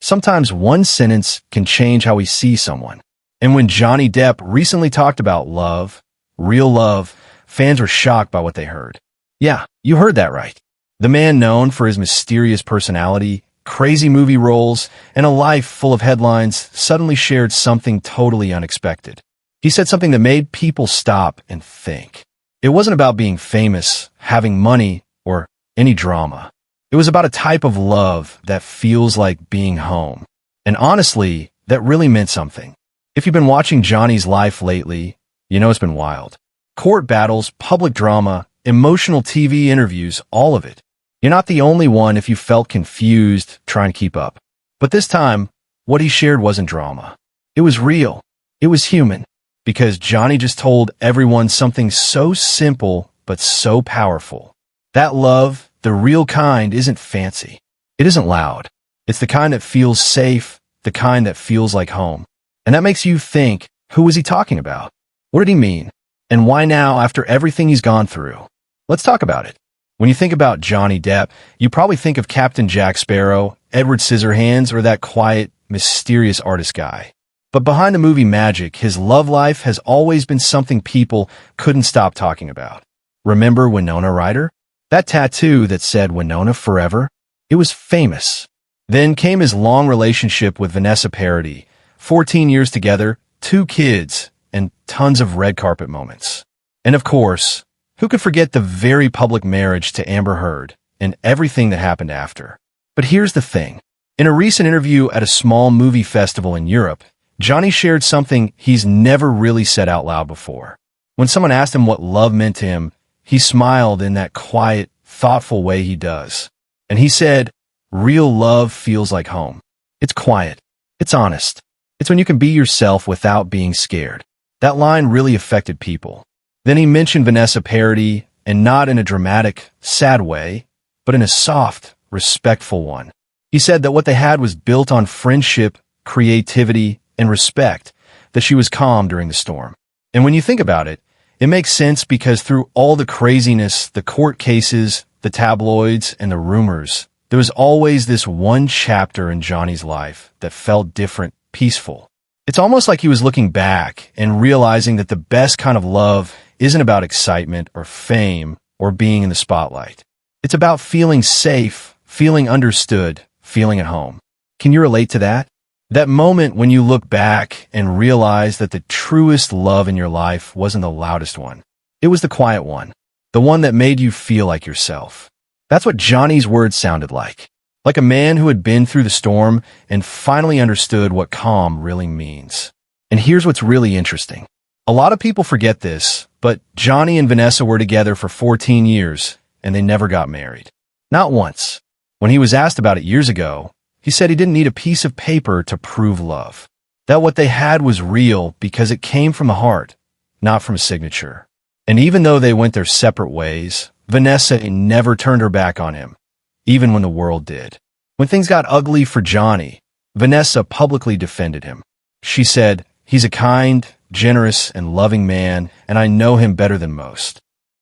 Sometimes one sentence can change how we see someone. And when Johnny Depp recently talked about love, real love, fans were shocked by what they heard. Yeah, you heard that right. The man known for his mysterious personality, crazy movie roles, and a life full of headlines suddenly shared something totally unexpected. He said something that made people stop and think. It wasn't about being famous, having money, or any drama. It was about a type of love that feels like being home. And honestly, that really meant something. If you've been watching Johnny's life lately, you know it's been wild. Court battles, public drama, emotional TV interviews, all of it. You're not the only one if you felt confused trying to keep up. But this time, what he shared wasn't drama. It was real. It was human. Because Johnny just told everyone something so simple but so powerful. That love, the real kind, isn't fancy. It isn't loud. It's the kind that feels safe, the kind that feels like home. And that makes you think, who was he talking about? What did he mean? And why now after everything he's gone through? Let's talk about it. When you think about Johnny Depp, you probably think of Captain Jack Sparrow, Edward Scissorhands, or that quiet, mysterious artist guy. But behind the movie magic, his love life has always been something people couldn't stop talking about. Remember Winona Ryder? That tattoo that said Winona forever? It was famous. Then came his long relationship with Vanessa Paradis, 14 years together, 2 kids, and tons of red carpet moments. And of course, who could forget the very public marriage to Amber Heard and everything that happened after? But here's the thing. In a recent interview at a small movie festival in Europe, Johnny shared something he's never really said out loud before. When someone asked him what love meant to him, he smiled in that quiet, thoughtful way he does. And he said, real love feels like home. It's quiet. It's honest. It's when you can be yourself without being scared. That line really affected people. Then he mentioned Vanessa Paradis, and not in a dramatic, sad way, but in a soft, respectful one. He said that what they had was built on friendship, creativity, and respect, that she was calm during the storm. And when you think about it, it makes sense because through all the craziness, the court cases, the tabloids, and the rumors, there was always this one chapter in Johnny's life that felt different, peaceful. It's almost like he was looking back and realizing that the best kind of love isn't about excitement or fame or being in the spotlight. It's about feeling safe, feeling understood, feeling at home. Can you relate to that? That moment when you look back and realize that the truest love in your life wasn't the loudest one. It was the quiet one. The one that made you feel like yourself. That's what Johnny's words sounded like. Like a man who had been through the storm and finally understood what calm really means. And here's what's really interesting. A lot of people forget this, but Johnny and Vanessa were together for 14 years, and they never got married. Not once. When he was asked about it years ago, he said he didn't need a piece of paper to prove love. That what they had was real because it came from the heart, not from a signature. And even though they went their separate ways, Vanessa never turned her back on him, even when the world did. When things got ugly for Johnny, Vanessa publicly defended him. She said, "He's a kind, generous, and loving man, and I know him better than most."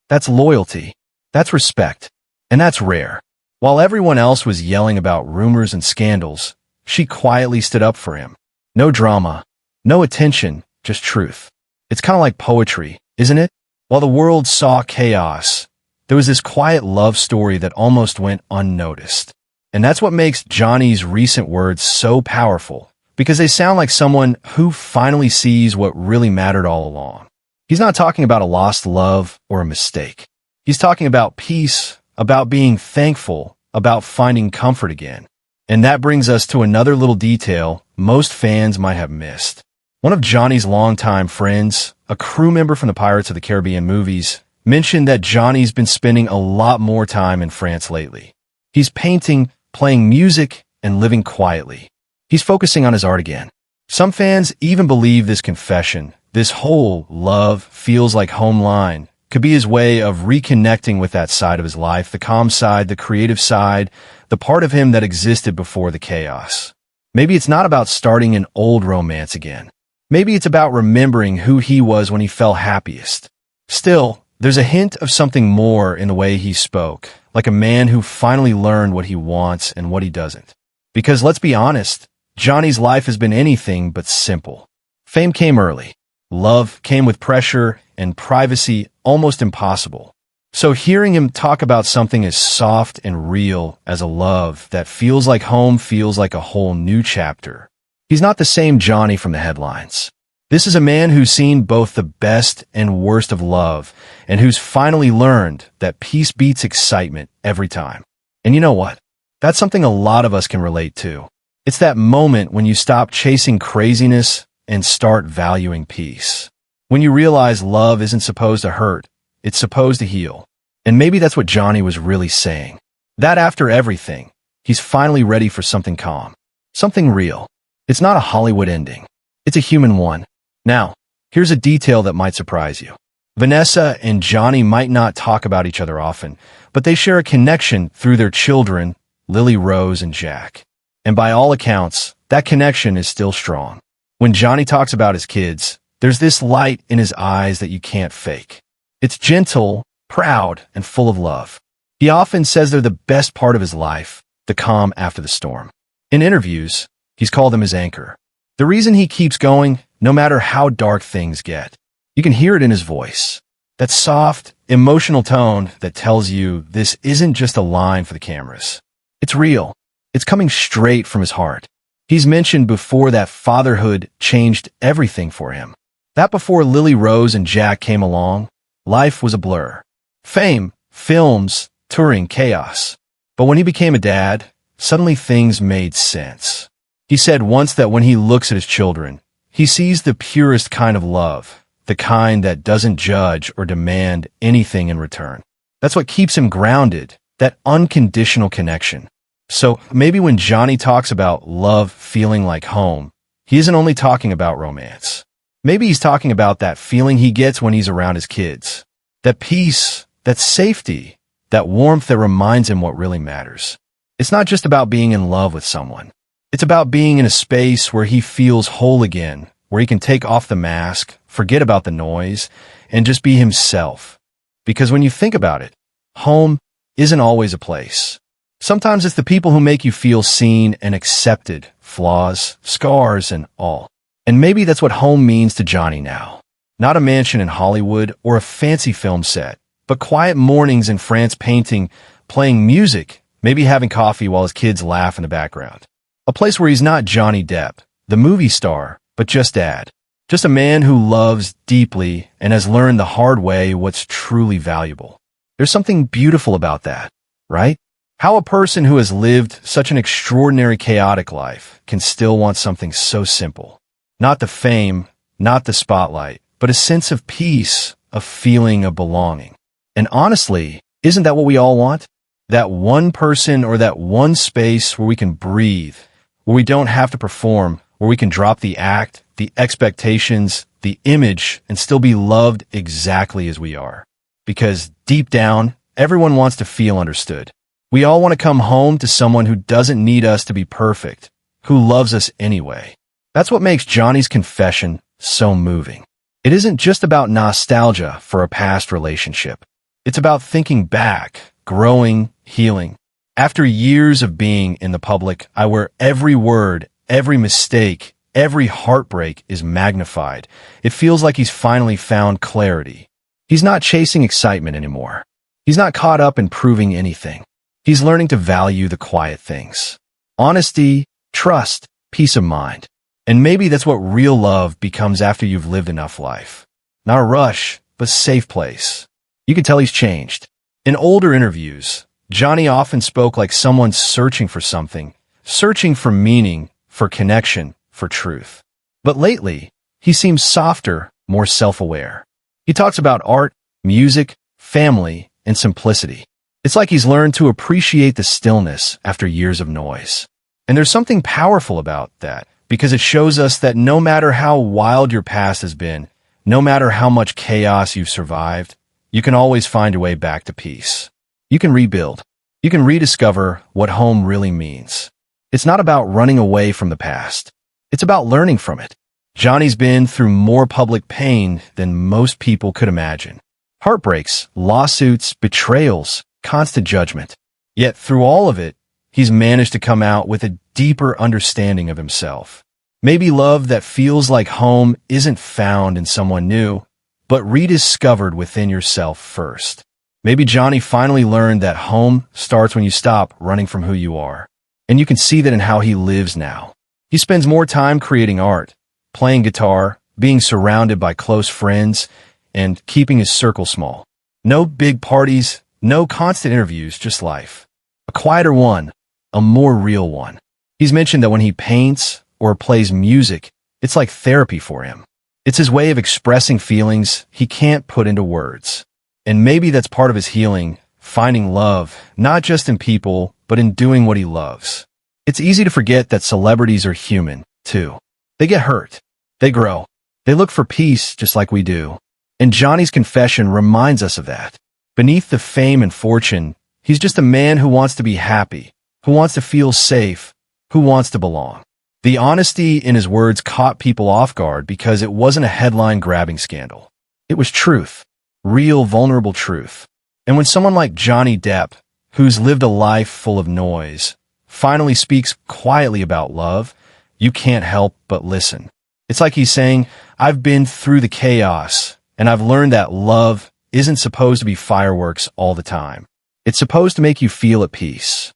That's loyalty. That's respect. And that's rare. While everyone else was yelling about rumors and scandals, she quietly stood up for him. No drama, no attention, just truth. It's kind of like poetry, isn't it? While the world saw chaos, there was this quiet love story that almost went unnoticed. And that's what makes Johnny's recent words so powerful, because they sound like someone who finally sees what really mattered all along. He's not talking about a lost love or a mistake. He's talking about peace, about being thankful, about finding comfort again. And that brings us to another little detail most fans might have missed. One of Johnny's longtime friends, a crew member from the Pirates of the Caribbean movies, mentioned that Johnny's been spending a lot more time in France lately. He's painting, playing music, and living quietly. He's focusing on his art again. Some fans even believe this confession, this whole love feels like home line, could be his way of reconnecting with that side of his life, the calm side, the creative side, the part of him that existed before the chaos. Maybe it's not about starting an old romance again. Maybe it's about remembering who he was when he felt happiest. Still, there's a hint of something more in the way he spoke, like a man who finally learned what he wants and what he doesn't. Because let's be honest, Johnny's life has been anything but simple. Fame came early. Love came with pressure and privacy almost impossible. So hearing him talk about something as soft and real as a love that feels like home feels like a whole new chapter. He's not the same Johnny from the headlines. This is a man who's seen both the best and worst of love, and who's finally learned that peace beats excitement every time. And you know what? That's something a lot of us can relate to. It's that moment when you stop chasing craziness and start valuing peace. When you realize love isn't supposed to hurt, it's supposed to heal. And maybe that's what Johnny was really saying. That after everything, he's finally ready for something calm. Something real. It's not a Hollywood ending. It's a human one. Now, here's a detail that might surprise you. Vanessa and Johnny might not talk about each other often, but they share a connection through their children, Lily Rose and Jack. And by all accounts, that connection is still strong. When Johnny talks about his kids, there's this light in his eyes that you can't fake. It's gentle, proud, and full of love. He often says they're the best part of his life, the calm after the storm. In interviews, he's called them his anchor. The reason he keeps going, no matter how dark things get. You can hear it in his voice. That soft, emotional tone that tells you this isn't just a line for the cameras. It's real. It's coming straight from his heart. He's mentioned before that fatherhood changed everything for him. That before Lily Rose and Jack came along, life was a blur. Fame, films, touring, chaos. But when he became a dad, suddenly things made sense. He said once that when he looks at his children, he sees the purest kind of love, the kind that doesn't judge or demand anything in return. That's what keeps him grounded, that unconditional connection. So maybe when Johnny talks about love feeling like home, he isn't only talking about romance. Maybe he's talking about that feeling he gets when he's around his kids. That peace, that safety, that warmth that reminds him what really matters. It's not just about being in love with someone. It's about being in a space where he feels whole again, where he can take off the mask, forget about the noise, and just be himself. Because when you think about it, home isn't always a place. Sometimes it's the people who make you feel seen and accepted, flaws, scars, and all. And maybe that's what home means to Johnny now. Not a mansion in Hollywood or a fancy film set, but quiet mornings in France painting, playing music, maybe having coffee while his kids laugh in the background. A place where he's not Johnny Depp, the movie star, but just dad. Just a man who loves deeply and has learned the hard way what's truly valuable. There's something beautiful about that, right? How a person who has lived such an extraordinary chaotic life can still want something so simple. Not the fame, not the spotlight, but a sense of peace, a feeling of belonging. And honestly, isn't that what we all want? That one person or that one space where we can breathe, where we don't have to perform, where we can drop the act, the expectations, the image, and still be loved exactly as we are. Because deep down, everyone wants to feel understood. We all want to come home to someone who doesn't need us to be perfect, who loves us anyway. That's what makes Johnny's confession so moving. It isn't just about nostalgia for a past relationship. It's about thinking back, growing, healing. After years of being in the public, where every word, every mistake, every heartbreak is magnified, it feels like he's finally found clarity. He's not chasing excitement anymore. He's not caught up in proving anything. He's learning to value the quiet things. Honesty, trust, peace of mind. And maybe that's what real love becomes after you've lived enough life. Not a rush, but safe place. You can tell he's changed. In older interviews, Johnny often spoke like someone searching for something, searching for meaning, for connection, for truth. But lately, he seems softer, more self-aware. He talks about art, music, family, and simplicity. It's like he's learned to appreciate the stillness after years of noise. And there's something powerful about that, because it shows us that no matter how wild your past has been, no matter how much chaos you've survived, you can always find your way back to peace. You can rebuild. You can rediscover what home really means. It's not about running away from the past. It's about learning from it. Johnny's been through more public pain than most people could imagine. Heartbreaks, lawsuits, betrayals, constant judgment. Yet through all of it, he's managed to come out with a deeper understanding of himself. Maybe love that feels like home isn't found in someone new, but rediscovered within yourself first. Maybe Johnny finally learned that home starts when you stop running from who you are. And you can see that in how he lives now. He spends more time creating art, playing guitar, being surrounded by close friends, and keeping his circle small. No big parties, no constant interviews, just life. A quieter one, a more real one. He's mentioned that when he paints or plays music, it's like therapy for him. It's his way of expressing feelings he can't put into words. And maybe that's part of his healing, finding love, not just in people, but in doing what he loves. It's easy to forget that celebrities are human, too. They get hurt. They grow. They look for peace just like we do. And Johnny's confession reminds us of that. Beneath the fame and fortune, he's just a man who wants to be happy, who wants to feel safe, who wants to belong. The honesty in his words caught people off guard because it wasn't a headline-grabbing scandal. It was truth. Real, vulnerable truth. And when someone like Johnny Depp, who's lived a life full of noise, finally speaks quietly about love, you can't help but listen. It's like he's saying, I've been through the chaos, and I've learned that love isn't supposed to be fireworks all the time. It's supposed to make you feel at peace.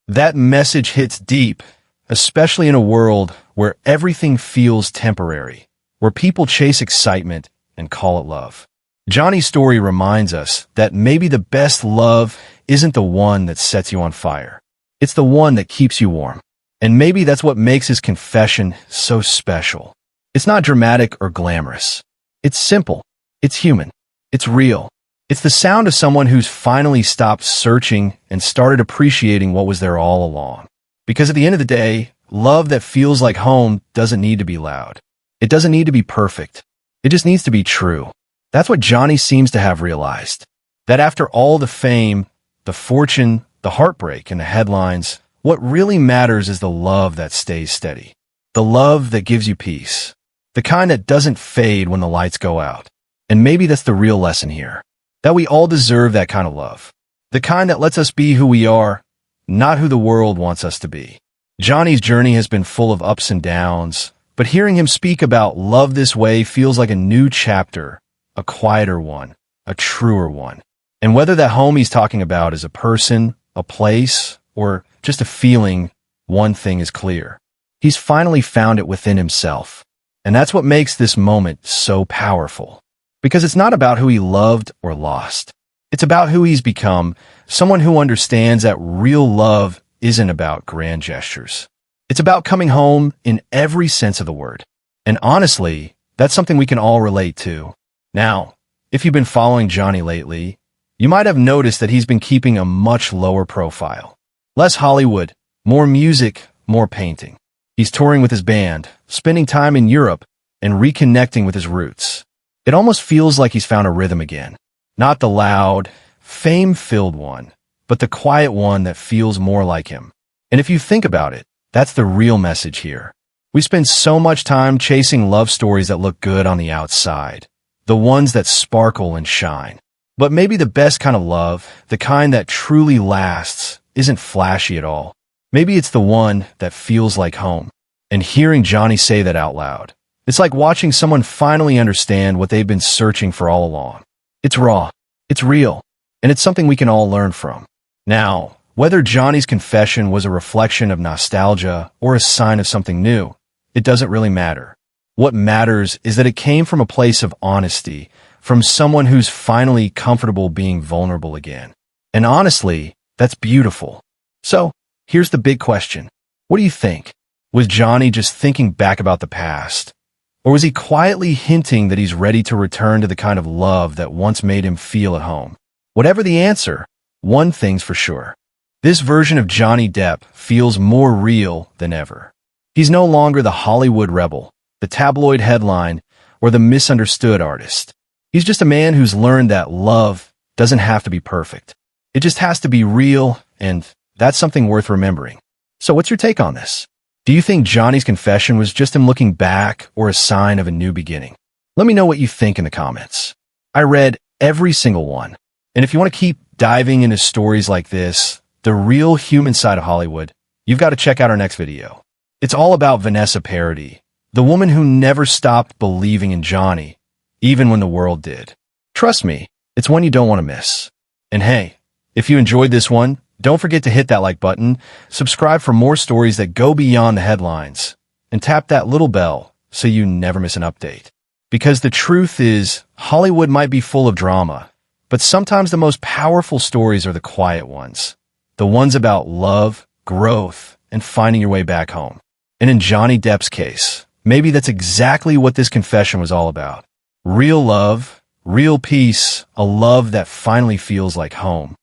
That message hits deep, especially in a world where everything feels temporary, where people chase excitement and call it love. Johnny's story reminds us that maybe the best love isn't the one that sets you on fire. It's the one that keeps you warm. And maybe that's what makes his confession so special. It's not dramatic or glamorous. It's simple. It's human. It's real. It's the sound of someone who's finally stopped searching and started appreciating what was there all along. Because at the end of the day, love that feels like home doesn't need to be loud. It doesn't need to be perfect. It just needs to be true. That's what Johnny seems to have realized. That after all the fame, the fortune, the heartbreak, and the headlines, what really matters is the love that stays steady. The love that gives you peace. The kind that doesn't fade when the lights go out. And maybe that's the real lesson here. That we all deserve that kind of love. The kind that lets us be who we are, not who the world wants us to be. Johnny's journey has been full of ups and downs, but hearing him speak about love this way feels like a new chapter, a quieter one, a truer one. And whether that home he's talking about is a person, a place, or just a feeling, one thing is clear. He's finally found it within himself. And that's what makes this moment so powerful. Because it's not about who he loved or lost. It's about who he's become, someone who understands that real love isn't about grand gestures. It's about coming home in every sense of the word. And honestly, that's something we can all relate to. Now, if you've been following Johnny lately, you might have noticed that he's been keeping a much lower profile. Less Hollywood, more music, more painting. He's touring with his band, spending time in Europe, and reconnecting with his roots. It almost feels like he's found a rhythm again. Not the loud, fame-filled one, but the quiet one that feels more like him. And if you think about it, that's the real message here. We spend so much time chasing love stories that look good on the outside, the ones that sparkle and shine. But maybe the best kind of love, the kind that truly lasts, isn't flashy at all. Maybe it's the one that feels like home. And hearing Johnny say that out loud, it's like watching someone finally understand what they've been searching for all along. It's raw, it's real, and it's something we can all learn from. Now, whether Johnny's confession was a reflection of nostalgia or a sign of something new, it doesn't really matter. What matters is that it came from a place of honesty, from someone who's finally comfortable being vulnerable again. And honestly, that's beautiful. So, here's the big question. What do you think? Was Johnny just thinking back about the past? Or was he quietly hinting that he's ready to return to the kind of love that once made him feel at home? Whatever the answer, one thing's for sure. This version of Johnny Depp feels more real than ever. He's no longer the Hollywood rebel, the tabloid headline, or the misunderstood artist. He's just a man who's learned that love doesn't have to be perfect. It just has to be real, and that's something worth remembering. So what's your take on this? Do you think Johnny's confession was just him looking back or a sign of a new beginning? Let me know what you think in the comments. I read every single one. And if you want to keep diving into stories like this, the real human side of Hollywood, you've got to check out our next video. It's all about Vanessa Paradis, the woman who never stopped believing in Johnny, even when the world did. Trust me, it's one you don't want to miss. And hey, if you enjoyed this one, don't forget to hit that like button, subscribe for more stories that go beyond the headlines, and tap that little bell so you never miss an update. Because the truth is, Hollywood might be full of drama, but sometimes the most powerful stories are the quiet ones. The ones about love, growth, and finding your way back home. And in Johnny Depp's case, maybe that's exactly what this confession was all about. Real love, real peace, a love that finally feels like home.